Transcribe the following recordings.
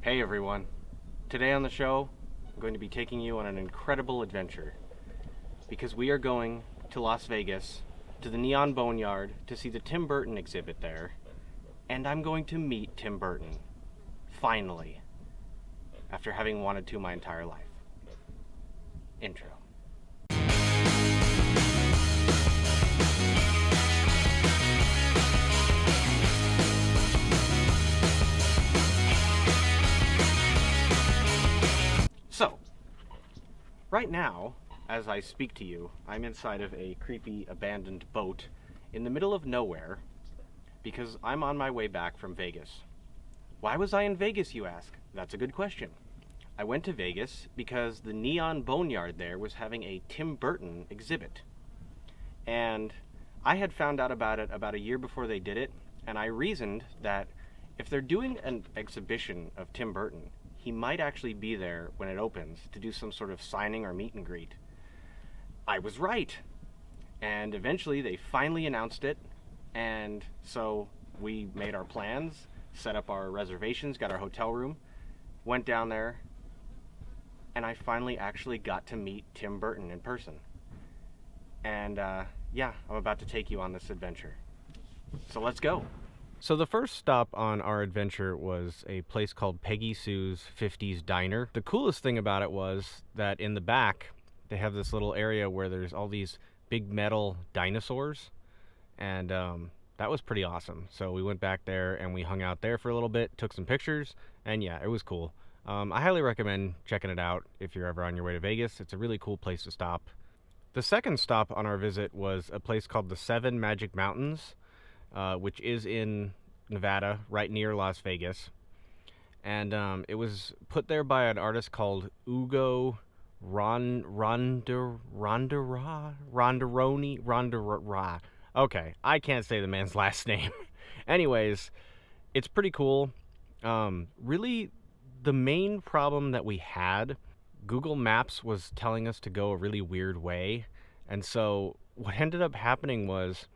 Hey everyone. Today on the show, I'm going to be taking you on an incredible adventure because we are going to Las Vegas, to the Neon Boneyard, to see the Tim Burton exhibit there, and I'm going to meet Tim Burton, finally, after having wanted to my entire life. Intro. So, right now, as I speak to you, I'm inside of a creepy abandoned boat in the middle of nowhere because I'm on my way back from Vegas. Why was I in Vegas, you ask? That's a good question. I went to Vegas because the Neon Boneyard there was having a Tim Burton exhibit. And I had found out about it about a year before they did it, and I reasoned that if they're doing an exhibition of Tim Burton, he might actually be there when it opens to do some sort of signing or meet and greet. I was right. And eventually they finally announced it, and so we made our plans, set up our reservations, got our hotel room, went down there, and I finally actually got to meet Tim Burton in person. And yeah, I'm about to take you on this adventure. So let's go. So the first stop on our adventure was a place called Peggy Sue's 50s Diner. The coolest thing about it was that in the back, they have this little area where there's all these big metal dinosaurs, and that was pretty awesome. So we went back there and we hung out there for a little bit, took some pictures, and yeah, it was cool. I highly recommend checking it out if you're ever on your way to Vegas. It's a really cool place to stop. The second stop on our visit was a place called the 7 Magic Mountains, which is in Nevada, right near Las Vegas. And it was put there by an artist called Ugo Rondinone. Okay, I can't say the man's last name. Anyways, it's pretty cool. Really, the main problem that we had, Google Maps was telling us to go a really weird way. And so what ended up happening was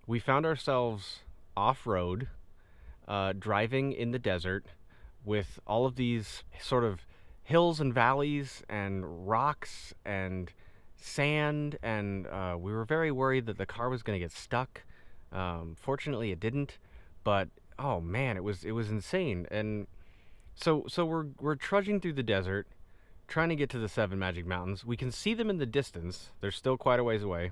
we found ourselves off-road, driving in the desert with all of these sort of hills and valleys and rocks and sand, and we were very worried that the car was going to get stuck. Fortunately, it didn't, but oh man, it was insane. And so we're trudging through the desert, trying to get to the 7 Magic Mountains. We can see them in the distance. They're still quite a ways away.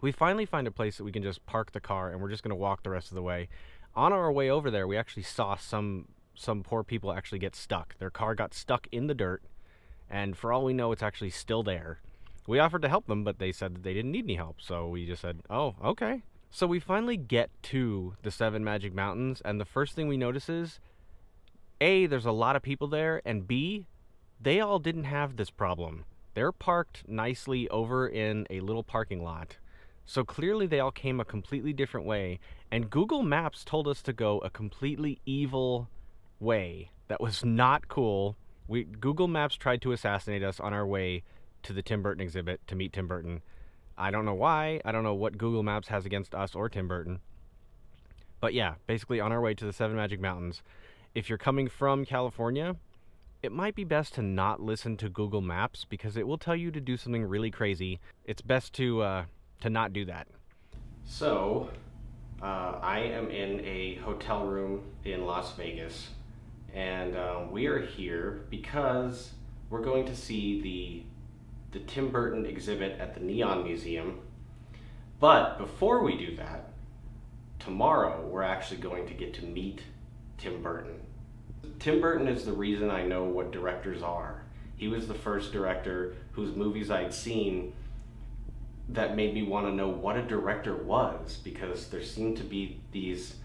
We finally find a place that we can just park the car, and we're just going to walk the rest of the way. On our way over there, we actually saw some poor people actually get stuck. Their car got stuck in the dirt, and for all we know, it's actually still there. We offered to help them, but they said that they didn't need any help, so we just said, oh, okay. So we finally get to the 7 Magic Mountains, and the first thing we notice is, A, there's a lot of people there, and B, they all didn't have this problem. They're parked nicely over in a little parking lot. So clearly they all came a completely different way, and Google Maps told us to go a completely evil way that was not cool. Google Maps tried to assassinate us on our way to the Tim Burton exhibit to meet Tim Burton. I don't know why. I don't know what Google Maps has against us or Tim Burton. But yeah, basically on our way to the 7 Magic Mountains. If you're coming from California, it might be best to not listen to Google Maps because it will tell you to do something really crazy. It's best to not do that. So, I am in a hotel room in Las Vegas, and we are here because we're going to see the Tim Burton exhibit at the Neon Museum. But before we do that, tomorrow we're actually going to get to meet Tim Burton. Tim Burton is the reason I know what directors are. He was the first director whose movies I'd seen that made me want to know what a director was, because there seemed to be these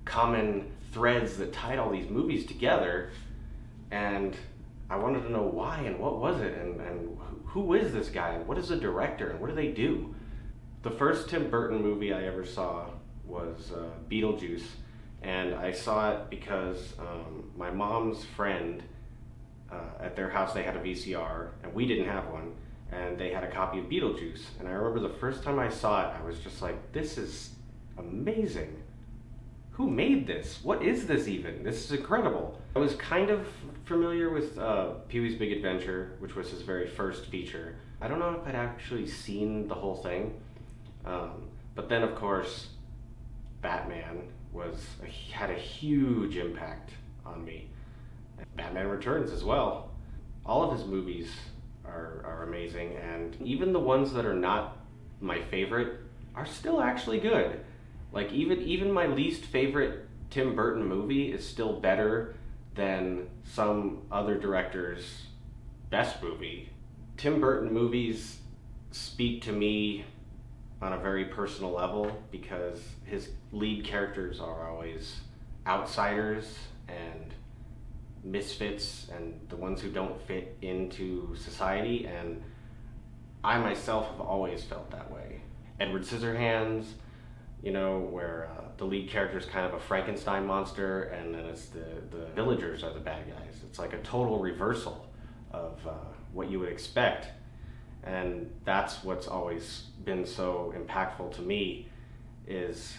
common threads that tied all these movies together, and I wanted to know why and what was it, and who is this guy, and what is a director, and what do they do? The first Tim Burton movie I ever saw was Beetlejuice, and I saw it because my mom's friend, at their house they had a VCR, and we didn't have one, and they had a copy of Beetlejuice. And I remember the first time I saw it, I was just like, this is amazing. who made this? What is this even? This is incredible. I was kind of familiar with Pee-wee's Big Adventure, which was his very first feature. I don't know if I'd actually seen the whole thing, but then of course, Batman had a huge impact on me. Batman Returns as well. All of his movies are amazing, and even the ones that are not my favorite are still actually good. Like even my least favorite Tim Burton movie is still better than some other director's best movie. Tim Burton movies speak to me on a very personal level because his lead characters are always outsiders and misfits and the ones who don't fit into society, and I myself have always felt that way. Edward Scissorhands, you know, where the lead character is kind of a Frankenstein monster, and then it's the villagers are the bad guys. It's like a total reversal of what you would expect, and that's what's always been so impactful to me, is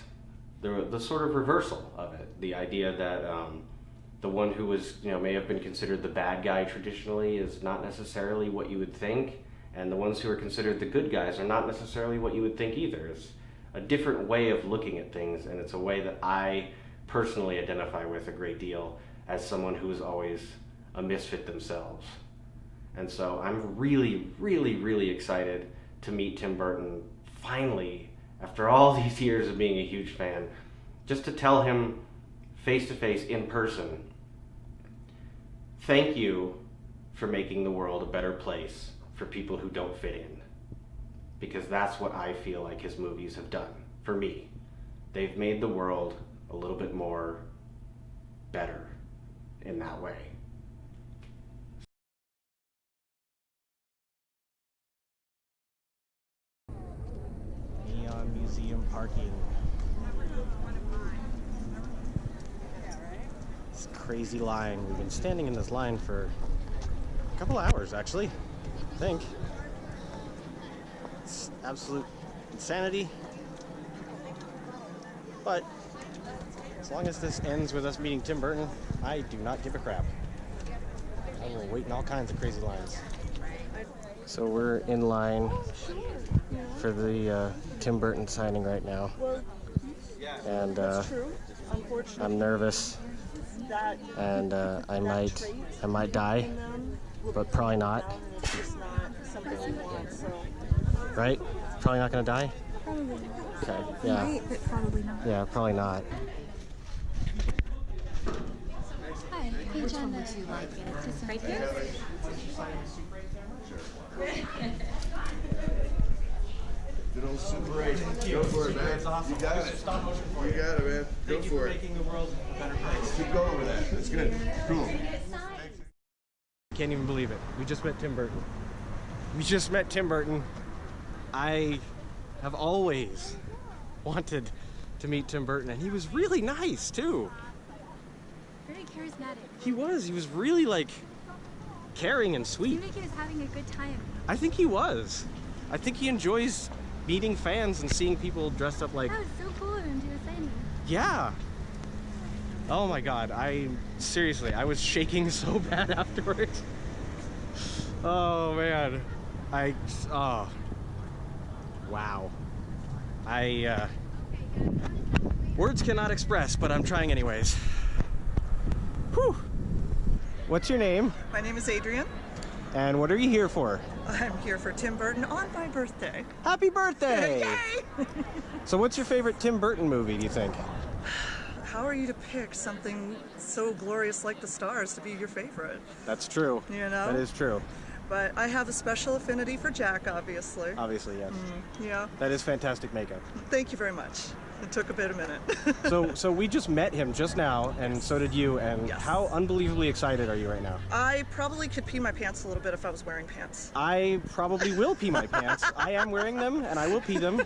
the sort of reversal of it. The idea that the one who was, you know, may have been considered the bad guy traditionally is not necessarily what you would think, and the ones who are considered the good guys are not necessarily what you would think either. It's a different way of looking at things, and it's a way that I personally identify with a great deal as someone who is always a misfit themselves. And so I'm really, really, really excited to meet Tim Burton finally, after all these years of being a huge fan, just to tell him face to face in person, thank you for making the world a better place for people who don't fit in. Because that's what I feel like his movies have done for me. They've made the world a little bit more better in that way. Neon Museum parking. This crazy line. We've been standing in this line for a couple hours, actually, I think. It's absolute insanity. But as long as this ends with us meeting Tim Burton, I do not give a crap. I will wait in all kinds of crazy lines. So we're in line for the Tim Burton signing right now, and I'm nervous, and I might die, but probably not. Right? Probably not gonna die? Probably not. Okay, yeah. Might, but probably not. Yeah, probably not. Hi, page on the just right here. Good old Super 8. Go for it, man. Awesome. You got it. Stop motion for you. You got it, man. Go for it. Making the world a better place. Keep going with that. That's good. Cool. Can't even believe it. We just met Tim Burton. We just met Tim Burton. I have always wanted to meet Tim Burton, and he was really nice too. Very charismatic. He was really like caring and sweet. Seemed like he was having a good time. I think he was. I think he enjoys meeting fans and seeing people dressed up like... That was so cool of him to do a signing. Yeah. Oh my god, seriously, I was shaking so bad afterwards. Oh man. Wow. Words cannot express, but I'm trying anyways. Whew. What's your name? My name is Adrian. And what are you here for? I'm here for Tim Burton on my birthday. Happy birthday! Yay! So what's your favorite Tim Burton movie, do you think? How are you to pick something so glorious like The Stars to be your favorite? That's true. You know? That is true. But I have a special affinity for Jack, obviously. Obviously, yes. Yeah. That is fantastic makeup. Thank you very much. It took a minute. So we just met him just now, and so did you, and Yes. how unbelievably excited are you right now? I probably could pee my pants a little bit if I was wearing pants. I probably will pee my pants. I am wearing them, and I will pee them.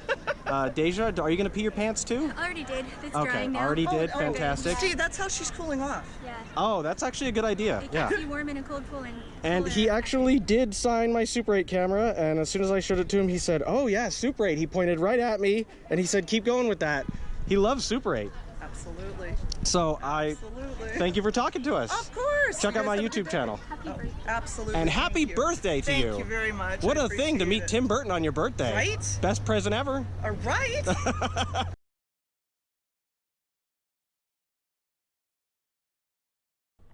Deja, are you going to pee your pants too? Already did. It's Okay, drying now. already did. Oh, Fantastic. See, that's how she's cooling off. Yeah. Oh, that's actually a good idea. It Yeah. keeps you warm in a cold pool And cooler. he actually did sign my Super 8 camera, and as soon as I showed it to him, he said, "Oh yeah, Super 8." He pointed right at me, and he said, "Keep going with that." He loves Super 8. Absolutely. So Absolutely. thank you for talking to us. Of course. Check You out guys my have a good YouTube day. channel. Absolutely. And happy Thank you. birthday to Thank you. you very much. What I a thing to appreciate meet it. Tim Burton on your birthday. Right? Best present ever. All right.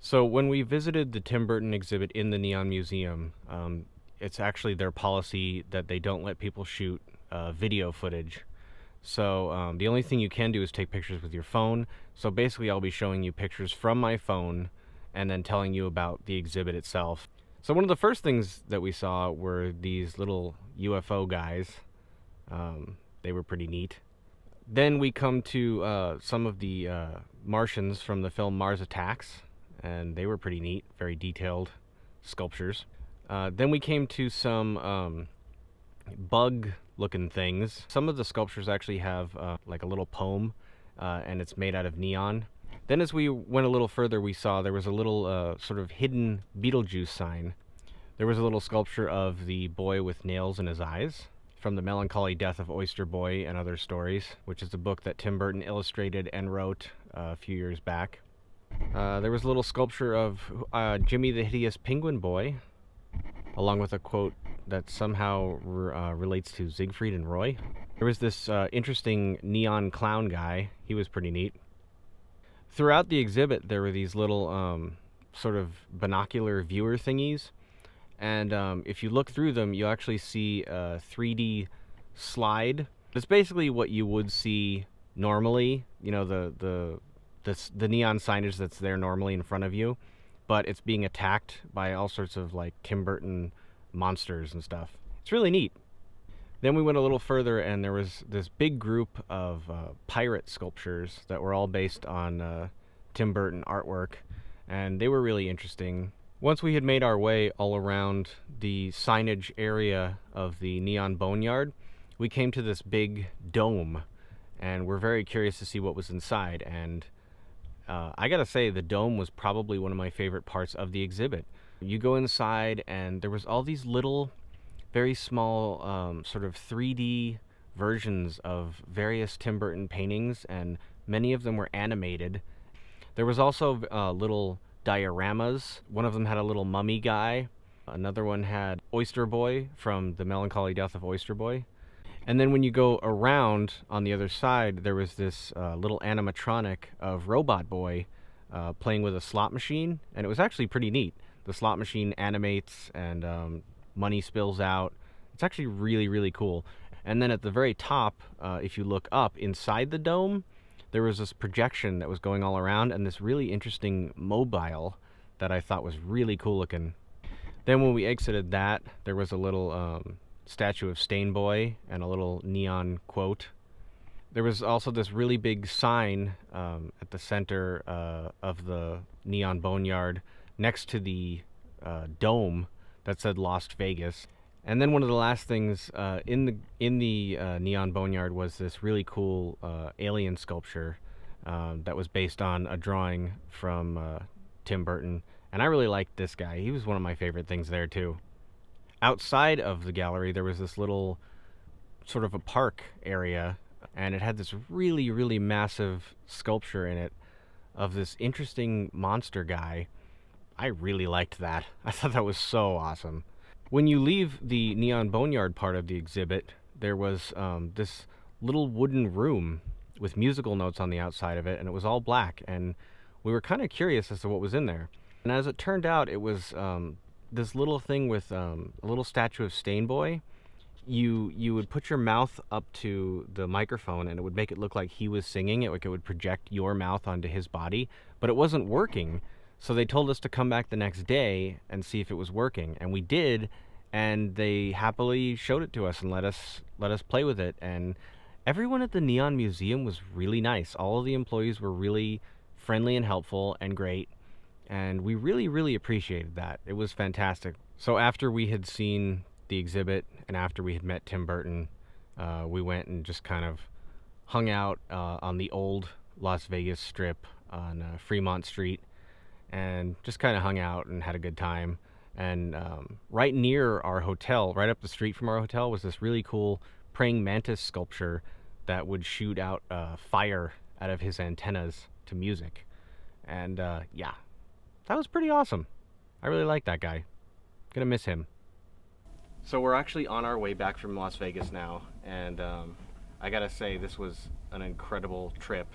So when we visited the Tim Burton exhibit in the Neon Museum, it's actually their policy that they don't let people shoot video footage. So the only thing you can do is take pictures with your phone. So basically I'll be showing you pictures from my phone and then telling you about the exhibit itself. So one of the first things that we saw were these little UFO guys. They were pretty neat. Then we come to some of the Martians from the film Mars Attacks, and they were pretty neat, very detailed sculptures. Then we came to some bug-looking things. Some of the sculptures actually have like a little poem, and it's made out of neon. Then as we went a little further, we saw there was a little sort of hidden Beetlejuice sign. There was a little sculpture of the boy with nails in his eyes from The Melancholy Death of Oyster Boy and Other Stories, which is a book that Tim Burton illustrated and wrote a few years back. There was a little sculpture of Jimmy the Hideous Penguin Boy, along with a quote that somehow relates to Siegfried and Roy. There was this interesting neon clown guy. He was pretty neat. Throughout the exhibit, there were these little sort of binocular viewer thingies. And if you look through them, you actually see a 3D slide. It's basically what you would see normally, you know, the neon signage that's there normally in front of you, but it's being attacked by all sorts of like Tim Burton monsters and stuff. It's really neat. Then we went a little further and there was this big group of pirate sculptures that were all based on Tim Burton artwork, and they were really interesting. Once we had made our way all around the signage area of the Neon Boneyard, we came to this big dome, and we're very curious to see what was inside. And I gotta say, the dome was probably one of my favorite parts of the exhibit. You go inside, and there was all these little, very small, sort of 3D versions of various Tim Burton paintings, and many of them were animated. There was also little dioramas. One of them had a little mummy guy. Another one had Oyster Boy from The Melancholy Death of Oyster Boy. And then when you go around on the other side, there was this little animatronic of Robot Boy playing with a slot machine, and it was actually pretty neat. The slot machine animates and money spills out. It's actually really, really cool. And then at the very top, if you look up inside the dome, there was this projection that was going all around and this really interesting mobile that I thought was really cool looking. Then when we exited that, there was a little statue of Stain Boy and a little neon quote. There was also this really big sign at the center of the Neon Boneyard next to the dome that said Las Vegas. And then one of the last things in the Neon Boneyard was this really cool alien sculpture that was based on a drawing from Tim Burton. And I really liked this guy. He was one of my favorite things there too. Outside of the gallery, there was this little sort of a park area, and it had this really, really massive sculpture in it of this interesting monster guy. I really liked that. I thought that was so awesome. When you leave the Neon Boneyard part of the exhibit, there was this little wooden room with musical notes on the outside of it, and it was all black, and we were kind of curious as to what was in there. And as it turned out, it was this little thing with a little statue of Stain Boy. You would put your mouth up to the microphone, and it would make it look like he was singing. It would project your mouth onto his body, but it wasn't working. So they told us to come back the next day and see if it was working, and we did, and they happily showed it to us and let us play with it. And everyone at the Neon Museum was really nice. All of the employees were really friendly and helpful and great, and we really, really appreciated that. It was fantastic. So after we had seen the exhibit and after we had met Tim Burton, we went and just kind of hung out on the old Las Vegas Strip on Fremont Street, and just kind of hung out and had a good time. And right near our hotel, right up the street from our hotel, was this really cool praying mantis sculpture that would shoot out fire out of his antennas to music. And yeah, that was pretty awesome. I really like that guy. Gonna miss him. So we're actually on our way back from Las Vegas now, and I gotta say, this was an incredible trip,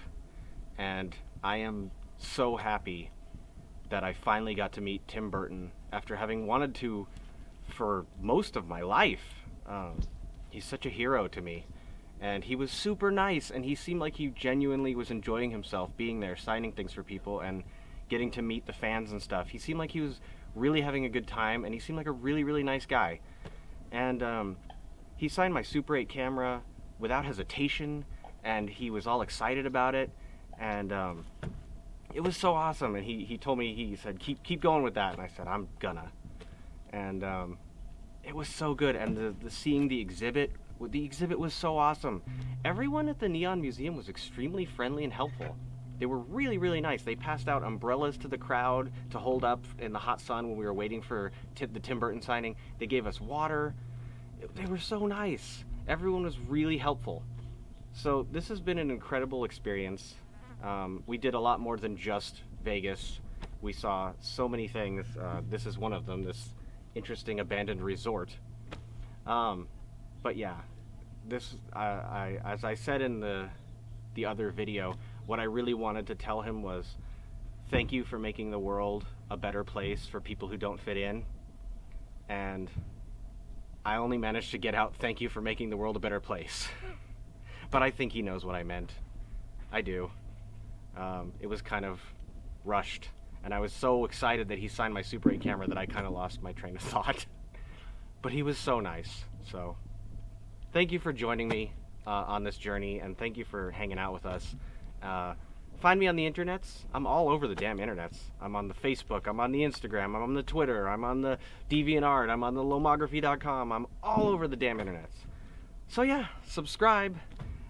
and I am so happy that I finally got to meet Tim Burton after having wanted to for most of my life. He's such a hero to me, and he was super nice, and he seemed like he genuinely was enjoying himself being there, signing things for people and getting to meet the fans and stuff. He seemed like he was really having a good time, and he seemed like a really, really nice guy. And he signed my Super 8 camera without hesitation, and he was all excited about it, and it was so awesome. And he told me, he said, keep going with that, and I said, I'm gonna. And it was so good, and the seeing the exhibit was so awesome. Everyone at the Neon Museum was extremely friendly and helpful. They were really, really nice. They passed out umbrellas to the crowd to hold up in the hot sun when we were waiting for the Tim Burton signing. They gave us water. They were so nice. Everyone was really helpful. So this has been an incredible experience. We did a lot more than just Vegas. We saw so many things. This is one of them, this interesting abandoned resort. But yeah, this, as I said in the other video, what I really wanted to tell him was, thank you for making the world a better place for people who don't fit in. And I only managed to get out, thank you for making the world a better place. But I think he knows what I meant. I do. It was kind of rushed, and I was so excited that he signed my Super 8 camera that I kind of lost my train of thought. But he was so nice. So thank you for joining me on this journey, and thank you for hanging out with us. Find me on the internets. I'm all over the damn internets. I'm on the Facebook, I'm on the Instagram, I'm on the Twitter, I'm on the DeviantArt, I'm on the Lomography.com. I'm all over the damn internets. So yeah, subscribe,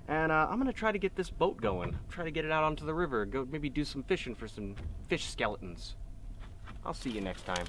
and I'm gonna try to get this boat going. Try to get it out onto the river. Go maybe do some fishing for some fish skeletons. I'll see you next time.